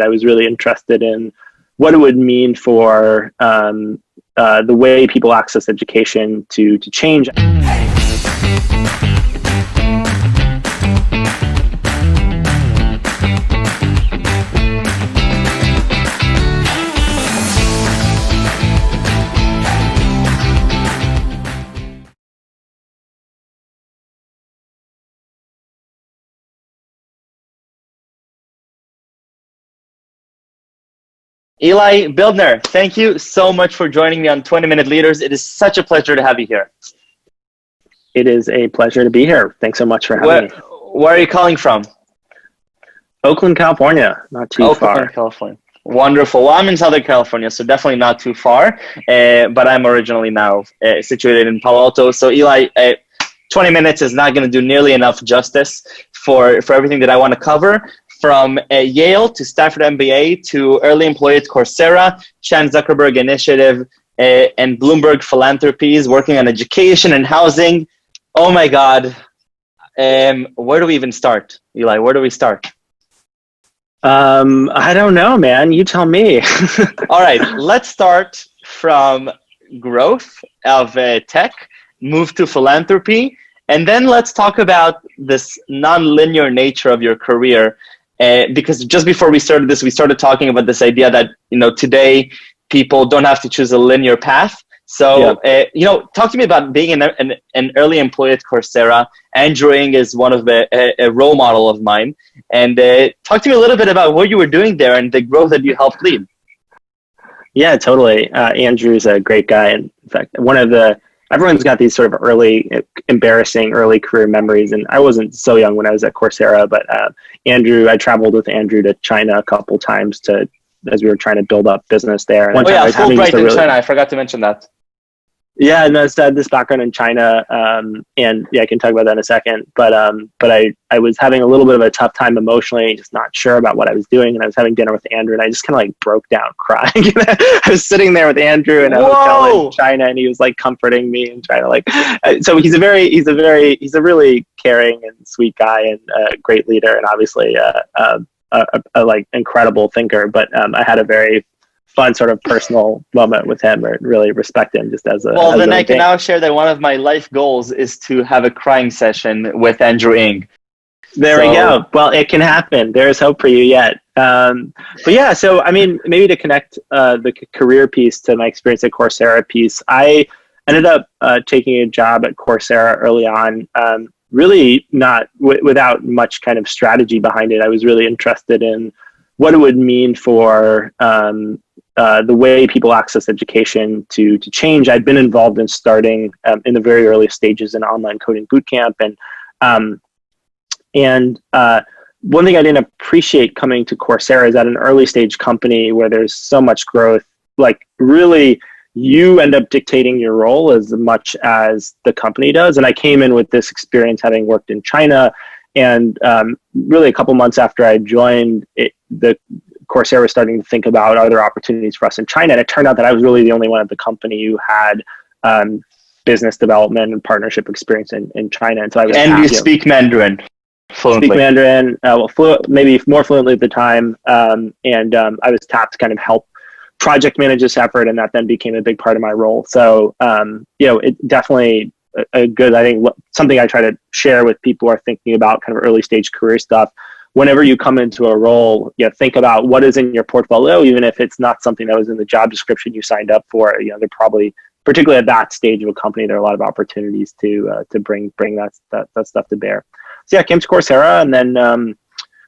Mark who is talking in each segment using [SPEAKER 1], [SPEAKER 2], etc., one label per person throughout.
[SPEAKER 1] I was really interested in what it would mean for the way people access education to change.
[SPEAKER 2] Eli Bildner, thank you so much for joining me on 20-Minute Leaders. It is such a pleasure to have you here.
[SPEAKER 1] It is a pleasure to be here. Thanks so much for having me.
[SPEAKER 2] Where are you calling from?
[SPEAKER 1] Oakland, California, not too far.
[SPEAKER 2] Oakland, California. Wonderful. Well, I'm in Southern California, so definitely not too far, but I'm originally now situated in Palo Alto. So Eli, 20 minutes is not going to do nearly enough justice for everything that I want to cover. From Yale to Stanford MBA to early employee at Coursera, Chan Zuckerberg Initiative, and Bloomberg Philanthropies, working on education and housing. Oh my God. Where do we even start, Eli? Where do we start?
[SPEAKER 1] I don't know, man. You tell me.
[SPEAKER 2] All right. Let's start from growth of tech, move to philanthropy, and then let's talk about this non-linear nature of your career. Because just before we started this, we started talking about this idea that, today people don't have to choose a linear path. So, talk to me about being an early employee at Coursera. Andrew Ng is one of a role model of mine. And talk to me a little bit about what you were doing there and the growth that you helped lead.
[SPEAKER 1] Yeah, totally. Andrew's a great guy. In fact, everyone's got these sort of embarrassing early career memories. And I wasn't so young when I was at Coursera, but I traveled with Andrew to China a couple times as we were trying to build up business there. And
[SPEAKER 2] Fulbright in China. I forgot to mention that.
[SPEAKER 1] Yeah, no, it's this background in China, and I can talk about that in a second. But I was having a little bit of a tough time emotionally, just not sure about what I was doing, and I was having dinner with Andrew, and I just kind of broke down crying. I was sitting there with Andrew in a hotel in China, and he was comforting me and trying to So he's a really caring and sweet guy and a great leader, and obviously a incredible thinker. But I had a very fun sort of personal moment with him, or really respect him just as a.
[SPEAKER 2] Well, then I can now share that one of my life goals is to have a crying session with Andrew Ng.
[SPEAKER 1] There we go. Well, it can happen. There's hope for you yet. But yeah, so maybe to connect the career piece to my experience at Coursera piece, I ended up taking a job at Coursera early on. Really not without much kind of strategy behind it. I was really interested in what it would mean for the way people access education to change. I'd been involved in starting in the very early stages in online coding bootcamp, and one thing I didn't appreciate coming to Coursera is at an early stage company where there's so much growth, really you end up dictating your role as much as the company does. And I came in with this experience having worked in China, and really a couple months after I joined, the Coursera was starting to think about other opportunities for us in China. And it turned out that I was really the only one at the company who had business development and partnership experience in China. And so I was
[SPEAKER 2] you speak Mandarin fluently.
[SPEAKER 1] Speak Mandarin, maybe more fluently at the time. And I was tapped to kind of help project manage this effort, and that then became a big part of my role. So, it definitely a good, I think, something I try to share with people who are thinking about kind of early stage career stuff. Whenever you come into a role, think about what is in your portfolio, even if it's not something that was in the job description you signed up for. They're probably, particularly at that stage of a company, there are a lot of opportunities to bring that stuff to bear. So I came to Coursera, and then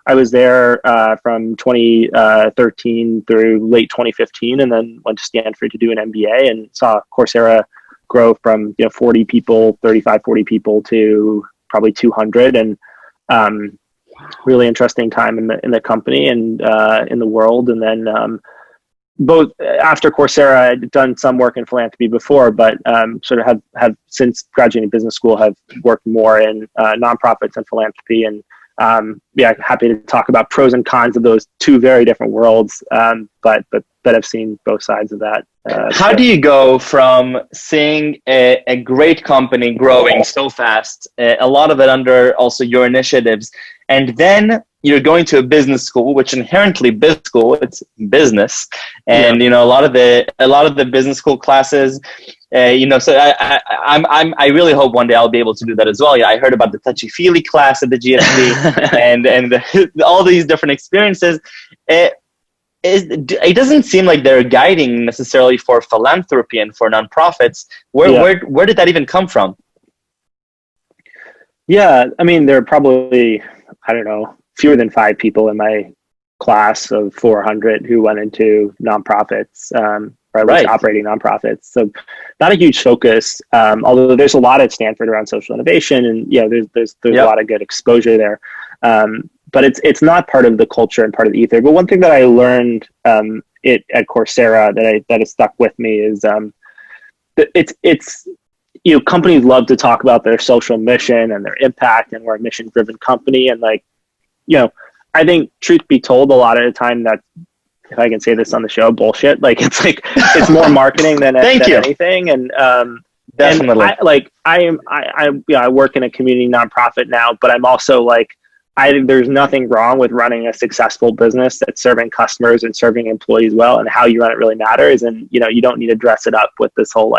[SPEAKER 1] I was there from 2013 through late 2015, and then went to Stanford to do an MBA, and saw Coursera grow from 40 people, 35, 40 people to probably 200, and really interesting time in the company and in the world. And then both after Coursera, I'd done some work in philanthropy before, but sort of have since graduating business school, have worked more in nonprofits and philanthropy. And happy to talk about pros and cons of those two very different worlds. But I've seen both sides of that.
[SPEAKER 2] How do you go from seeing a great company growing so fast, a lot of it under also your initiatives, and then you're going to a business school, which inherently business school, it's business, and
[SPEAKER 1] Yeah.
[SPEAKER 2] you know a lot of the business school classes, you know. So I really hope one day I'll be able to do that as well. Yeah, I heard about the touchy feely class at the GSB, and all these different experiences. It doesn't seem like they're guiding necessarily for philanthropy and for nonprofits. Where did that even come from?
[SPEAKER 1] Yeah, I mean, there are probably, I don't know, fewer than 5 people in my class of 400 who went into nonprofits, or at least
[SPEAKER 2] Right.
[SPEAKER 1] operating nonprofits. So not a huge focus, although there's a lot at Stanford around social innovation, and there's a
[SPEAKER 2] Yep.
[SPEAKER 1] lot of good exposure there. But it's not part of the culture and part of the ether. But one thing that I learned at Coursera that has stuck with me is it's companies love to talk about their social mission and their impact, and we're a mission driven company. And I think, truth be told, a lot of the time that, if I can say this on the show, bullshit. It's more marketing than anything. And
[SPEAKER 2] Definitely.
[SPEAKER 1] And I work in a community nonprofit now, but I'm also I think there's nothing wrong with running a successful business that's serving customers and serving employees well, and how you run it really matters. And you don't need to dress it up with this whole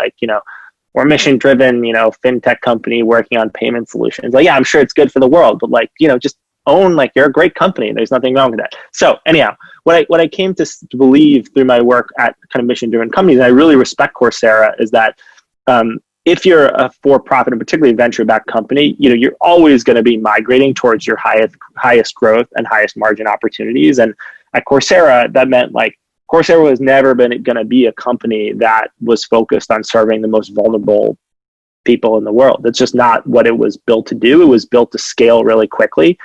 [SPEAKER 1] we're mission driven, fintech company working on payment solutions. Yeah, I'm sure it's good for the world, but just own you're a great company. There's nothing wrong with that. So anyhow, what I came to believe through my work at kind of mission driven companies, and I really respect Coursera, is that if you're a for-profit and particularly venture-backed company, you're always going to be migrating towards your highest growth and highest margin opportunities. And at Coursera, that meant Coursera was never going to be a company that was focused on serving the most vulnerable people in the world. That's just not what it was built to do. It was built to scale really quickly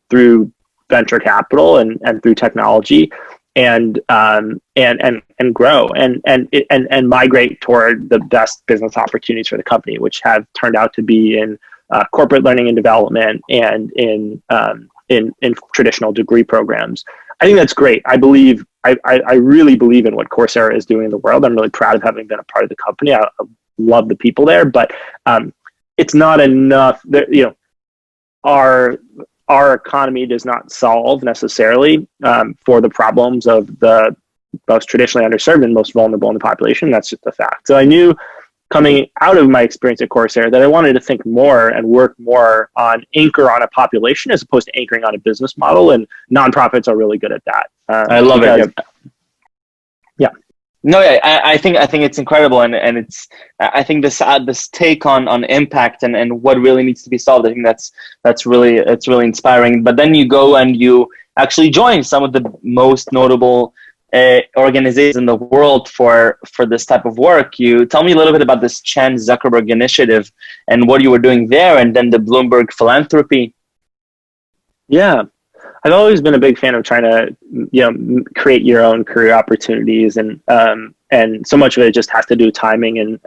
[SPEAKER 1] through venture capital and through technology, and grow and migrate toward the best business opportunities for the company, which have turned out to be in corporate learning and development and in traditional degree programs. I think that's great. I really believe in what Coursera is doing in the world. I'm really proud of having been a part of the company. I love the people there, but it's not enough. Our economy does not solve necessarily for the problems of the most traditionally underserved and most vulnerable in the population. That's just a fact. So I knew, coming out of my experience at Coursera, that I wanted to think more and work more on anchor on a population as opposed to anchoring on a business model. And nonprofits are really good at that.
[SPEAKER 2] I love it.
[SPEAKER 1] Yeah.
[SPEAKER 2] No, yeah, I think it's incredible, and it's, I think this take on impact and what really needs to be solved. I think it's really inspiring. But then you go and you actually join some of the most notable organizations in the world for this type of work. You tell me a little bit about this Chan Zuckerberg initiative and what you were doing there, and then the Bloomberg philanthropy.
[SPEAKER 1] Yeah. I've always been a big fan of trying to, create your own career opportunities, and so much of it just has to do with timing. And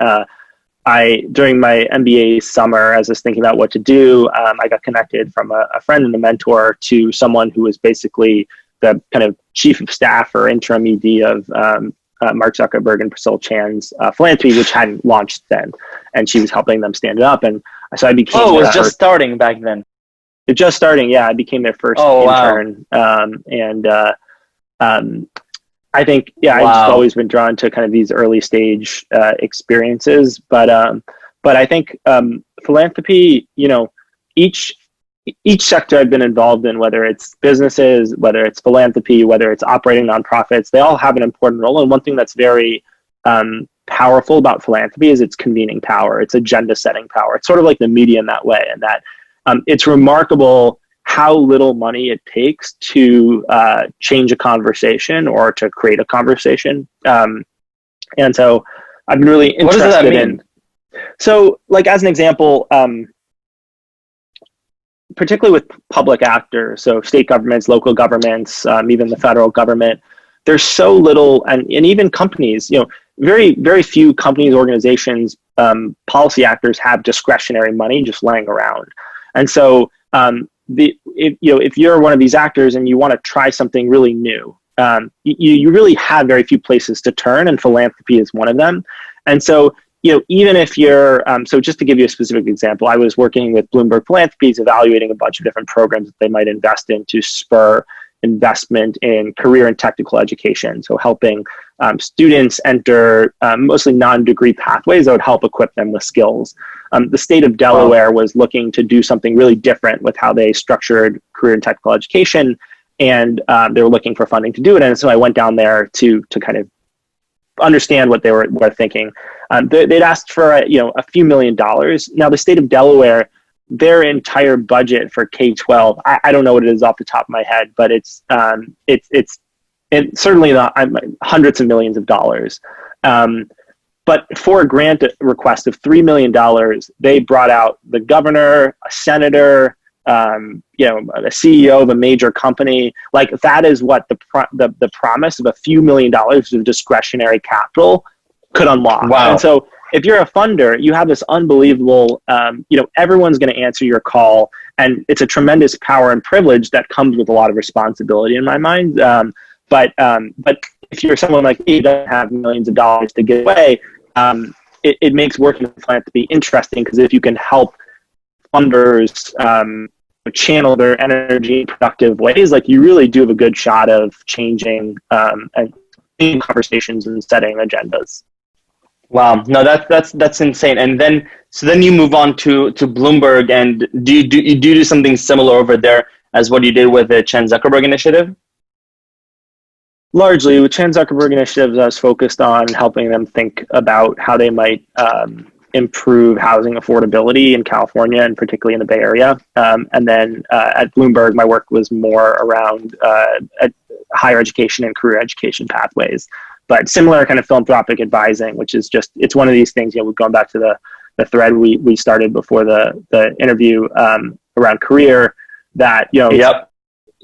[SPEAKER 1] during my MBA summer, as I was thinking about what to do, I got connected from a friend and a mentor to someone who was basically the kind of chief of staff or interim ED of Mark Zuckerberg and Priscilla Chan's philanthropy, which hadn't launched then, and she was helping them stand it up. And so I became.
[SPEAKER 2] Oh, it was just starting back then.
[SPEAKER 1] It's just starting. Yeah, I became their first intern. Wow. I think, I've just always been drawn to kind of these early stage experiences. But I think philanthropy, each sector I've been involved in, whether it's businesses, whether it's philanthropy, whether it's operating nonprofits, they all have an important role. And one thing that's very powerful about philanthropy is its convening power. It's agenda setting power. It's sort of like the media in that way, and that it's remarkable how little money it takes to change a conversation or to create a conversation. And so I've been really interested
[SPEAKER 2] What does that mean?
[SPEAKER 1] So, as an example, particularly with public actors, so state governments, local governments, even the federal government, there's so little, and even companies, very, very few companies, organizations, policy actors have discretionary money just laying around. And so if you're one of these actors and you want to try something really new, you really have very few places to turn, and philanthropy is one of them. And so even if you're, so just to give you a specific example, I was working with Bloomberg Philanthropies, evaluating a bunch of different programs that they might invest in to spur investment in career and technical education. So helping students enter mostly non-degree pathways that would help equip them with skills. The state of Delaware was looking to do something really different with how they structured career and technical education, and they were looking for funding to do it. And so I went down there to kind of understand what they were thinking. They'd asked for a few $1,000,000. Now the state of Delaware, their entire budget for K-12, I don't know what it is off the top of my head, but it's certainly not hundreds of millions of dollars. But for a grant request of $3 million, they brought out the governor, a senator, the CEO of a major company. Like, that is what the promise of a few $1,000,000 of discretionary capital could unlock.
[SPEAKER 2] Wow.
[SPEAKER 1] And so if you're a funder, you have this unbelievable, everyone's going to answer your call, and it's a tremendous power and privilege that comes with a lot of responsibility in my mind. But if you're someone like me who doesn't have millions of dollars to give away, it makes working with philanthropy interesting, because if you can help funders channel their energy in productive ways, like, you really do have a good shot of changing and conversations and setting agendas.
[SPEAKER 2] Wow, no, that's insane. And then you move on to Bloomberg, and do you do something similar over there as what you did with the Chan Zuckerberg Initiative?
[SPEAKER 1] Largely, with Chan Zuckerberg Initiatives, I was focused on helping them think about how they might improve housing affordability in California, and particularly in the Bay Area. And then at Bloomberg, my work was more around higher education and career education pathways. But similar kind of philanthropic advising, which is just, it's one of these things, we're going back to the thread we started before the interview around career, that,
[SPEAKER 2] Yep.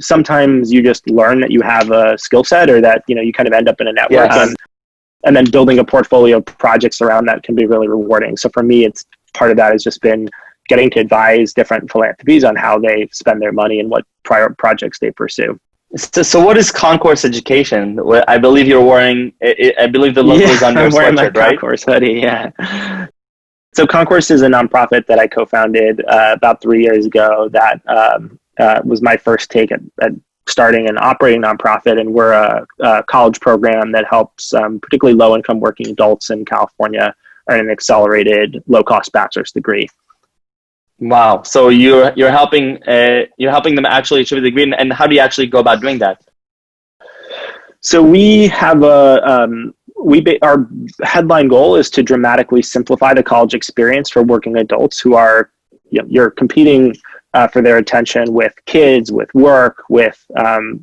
[SPEAKER 1] sometimes you just learn that you have a skill set, or that, you kind of end up in a network.
[SPEAKER 2] Yes.
[SPEAKER 1] And then building a portfolio of projects around that can be really rewarding. So for me, it's part of that has just been getting to advise different philanthropies on how they spend their money and what prior projects they pursue.
[SPEAKER 2] So what is Concourse Education? I believe you're wearing, I believe the logo is on your sweatshirt, right?
[SPEAKER 1] Concourse hoodie, yeah. So Concourse is a nonprofit that I co-founded about 3 years ago that was my first take at starting an operating nonprofit. And we're a college program that helps particularly low-income working adults in California earn an accelerated low-cost bachelor's degree.
[SPEAKER 2] Wow. So you're helping them actually achieve the degree, and how do you actually go about doing that?
[SPEAKER 1] So we have our headline goal is to dramatically simplify the college experience for working adults who are, you're competing for their attention with kids, with work, with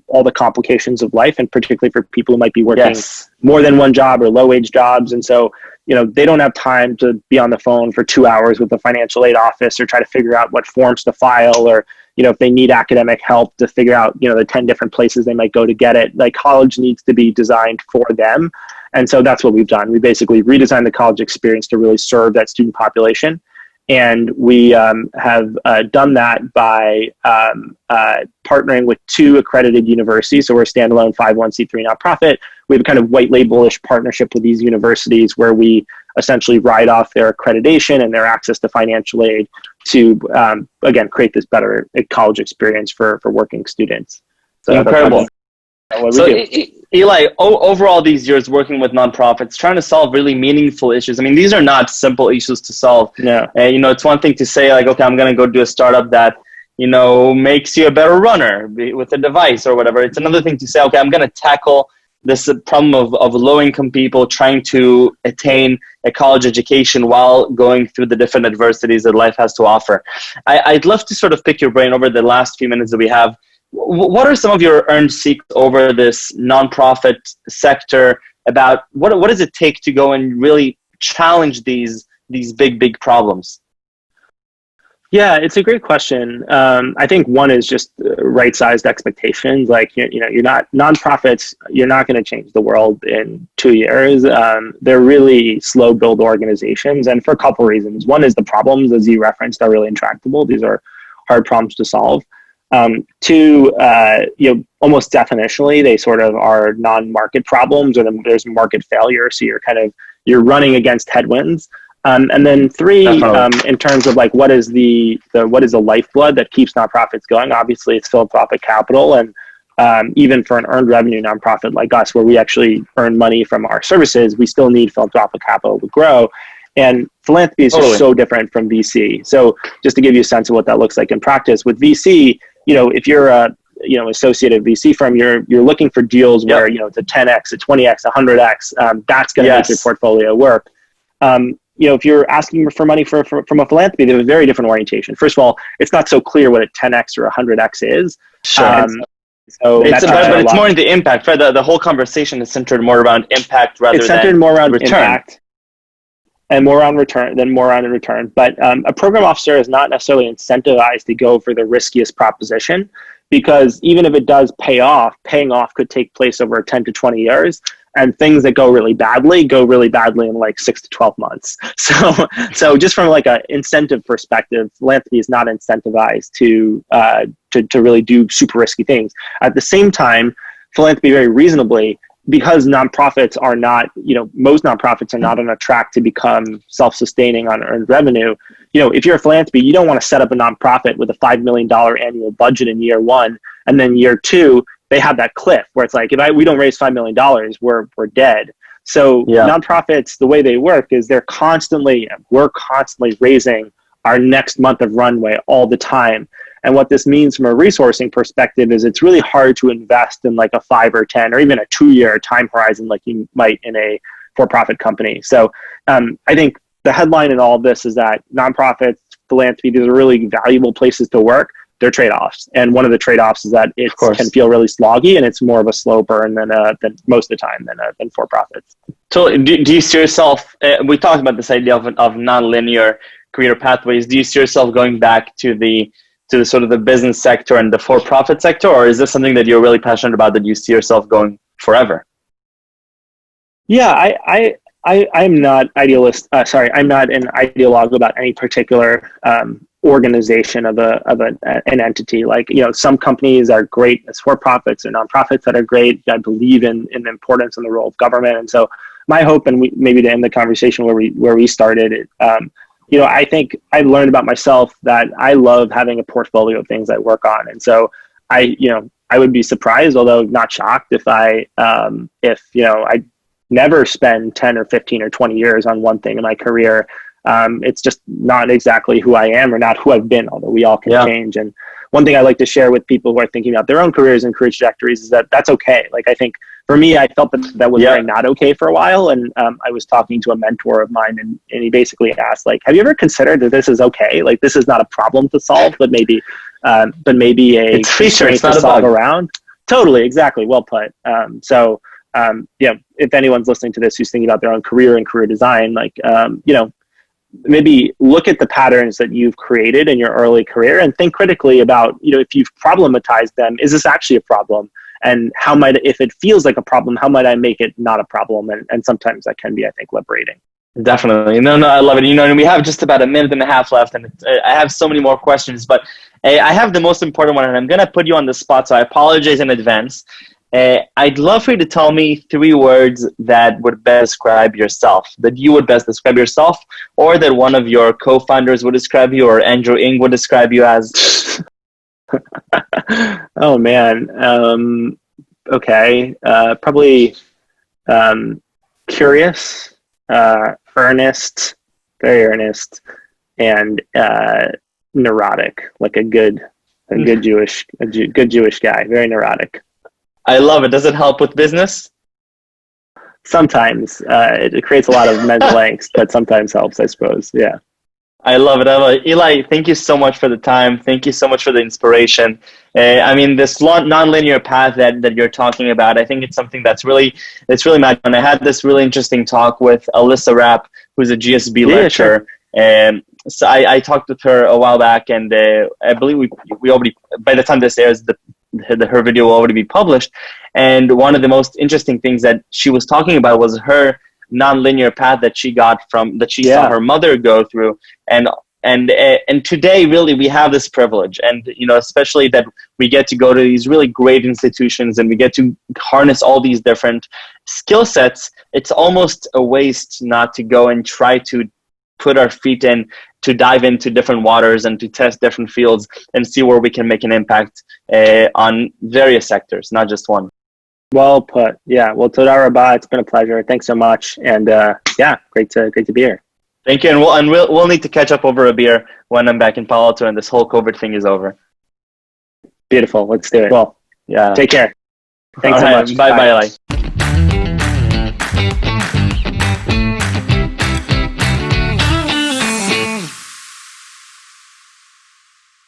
[SPEAKER 1] all the complications of life, and particularly for people who might be working more than one job or low-wage jobs. And so, they don't have time to be on the phone for 2 hours with the financial aid office, or try to figure out what forms to file, or, if they need academic help, to figure out, the 10 different places they might go to get it. Like, college needs to be designed for them. And so that's what we've done. We basically redesigned the college experience to really serve that student population. And we have done that by partnering with 2 accredited universities. So we're a standalone 501c3 nonprofit. We have a kind of white label-ish partnership with these universities, where we essentially write off their accreditation and their access to financial aid to, again, create this better college experience for working students. So
[SPEAKER 2] incredible. So Eli, overall these years working with nonprofits, trying to solve really meaningful issues. I mean, these are not simple issues to solve.
[SPEAKER 1] No.
[SPEAKER 2] It's one thing to say, like, okay, I'm going to go do a startup that, makes you a better runner with a device or whatever. It's another thing to say, okay, I'm going to tackle this problem of low-income people trying to attain a college education while going through the different adversities that life has to offer. I'd love to sort of pick your brain over the last few minutes that we have. What are some of your earned secrets over this nonprofit sector about what does it take to go and really challenge these big problems?
[SPEAKER 1] Yeah, it's a great question. I think one is just right-sized expectations. Like, you're not nonprofits. You're not going to change the world in 2 years. They're really slow build organizations, and for a couple reasons. One is the problems, as you referenced, are really intractable. These are hard problems to solve. 2, almost definitionally, they sort of are non-market problems, or there's market failure. So you're running against headwinds. And then three,
[SPEAKER 2] Definitely.
[SPEAKER 1] in terms of like what is the what is the lifeblood that keeps nonprofits going? Obviously, it's philanthropic capital, and even for an earned revenue nonprofit like us, where we actually earn money from our services, we still need philanthropic capital to grow. And philanthropy is just so different from VC. So just to give you a sense of what that looks like in practice, with VC, if you're a associated VC firm, you're looking for deals where it's a 10x, a 20x, a 100x. That's going to make your portfolio work. If you're asking for money from a philanthropy, they have a very different orientation. First of all, it's not so clear what a 10x or a 100x is.
[SPEAKER 2] Sure.
[SPEAKER 1] So
[SPEAKER 2] but it's more in the impact, right? The whole conversation is centered more around impact rather than
[SPEAKER 1] more around
[SPEAKER 2] return.
[SPEAKER 1] Impact and more on return. But a program officer is not necessarily incentivized to go for the riskiest proposition, because even if it does paying off could take place over 10 to 20 years. And things that go really badly in like 6 to 12 months. So just from like an incentive perspective, philanthropy is not incentivized to really do super risky things. At the same time, philanthropy very reasonably, because nonprofits are not, most nonprofits are not on a track to become self-sustaining on earned revenue. If you're a philanthropy, you don't want to set up a nonprofit with a $5 million annual budget in year one, and then year two, they have that cliff where it's like, if we don't raise $5 million, we're dead. So nonprofits, the way they work is we're constantly raising our next month of runway all the time. And what this means from a resourcing perspective is it's really hard to invest in like a 5 or 10 or even a 2-year time horizon like you might in a for-profit company. So I think the headline in all of this is that nonprofits, philanthropy, these are really valuable places to work. They're trade-offs, and one of the trade-offs is that it can feel really sloggy, and it's more of a slow burn than most of the time than for-profits.
[SPEAKER 2] So, do you see yourself? We talked about this idea of nonlinear career pathways. Do you see yourself going back to the sort of the business sector and the for-profit sector, or is this something that you're really passionate about that you see yourself going forever?
[SPEAKER 1] Yeah, I'm not idealist. I'm not an ideologue about any particular organization of an entity. Like, some companies are great as for-profits or nonprofits that are great. I believe in the importance and the role of government. And so my hope, and maybe to end the conversation where we started, I think I learned about myself that I love having a portfolio of things I work on. And so I would be surprised, although not shocked, if I never spend 10 or 15 or 20 years on one thing in my career. It's just not exactly who I am or not who I've been, although we all can change. And one thing I like to share with people who are thinking about their own careers and career trajectories is that that's okay. Like, I think for me, I felt that was very not okay for a while. And I was talking to a mentor of mine, and he basically asked, like, have you ever considered that this is okay? Like, this is not a problem to solve, but maybe a constraint to solve around. Totally. Exactly. Well put. If anyone's listening to this who's thinking about their own career and career design, like, maybe look at the patterns that you've created in your early career and think critically about, if you've problematized them, is this actually a problem? And if it feels like a problem, how might I make it not a problem? And sometimes that can be, I think, liberating.
[SPEAKER 2] Definitely. No, I love it. And we have just about a minute and a half left, and I have so many more questions, but I have the most important one, and I'm going to put you on the spot, so I apologize in advance. I'd love for you to tell me 3 words that would best describe yourself, that you would best describe yourself, or that one of your co-founders would describe you, or Andrew Ng would describe you as.
[SPEAKER 1] Oh, man. Okay. Probably curious, earnest, very earnest, and neurotic, like a good Jewish guy, very neurotic.
[SPEAKER 2] I love it. Does it help with business?
[SPEAKER 1] Sometimes. It creates a lot of mental angst, but sometimes helps, I suppose. Yeah.
[SPEAKER 2] I love it. Eli, thank you so much for the time. Thank you so much for the inspiration. This nonlinear path that you're talking about, I think it's something it's really magical. And I had this really interesting talk with Alyssa Rapp, who's a GSB lecturer. Sure. So I talked with her a while back, and I believe we already, by the time this airs, her video will already be published. And one of the most interesting things that she was talking about was her nonlinear path that she saw her mother go through. And today, really, we have this privilege, and especially that we get to go to these really great institutions, and we get to harness all these different skill sets. It's almost a waste not to go and try to put our feet in, to dive into different waters and to test different fields and see where we can make an impact on various sectors, not just one.
[SPEAKER 1] Well put. Yeah. Well, Toda Rabah, it's been a pleasure. Thanks so much. And yeah, great to be here.
[SPEAKER 2] Thank you. And we'll need to catch up over a beer when I'm back in Palo Alto and this whole COVID thing is over.
[SPEAKER 1] Beautiful. Let's do it. Well,
[SPEAKER 2] yeah.
[SPEAKER 1] Take care. Thanks so much.
[SPEAKER 2] Bye.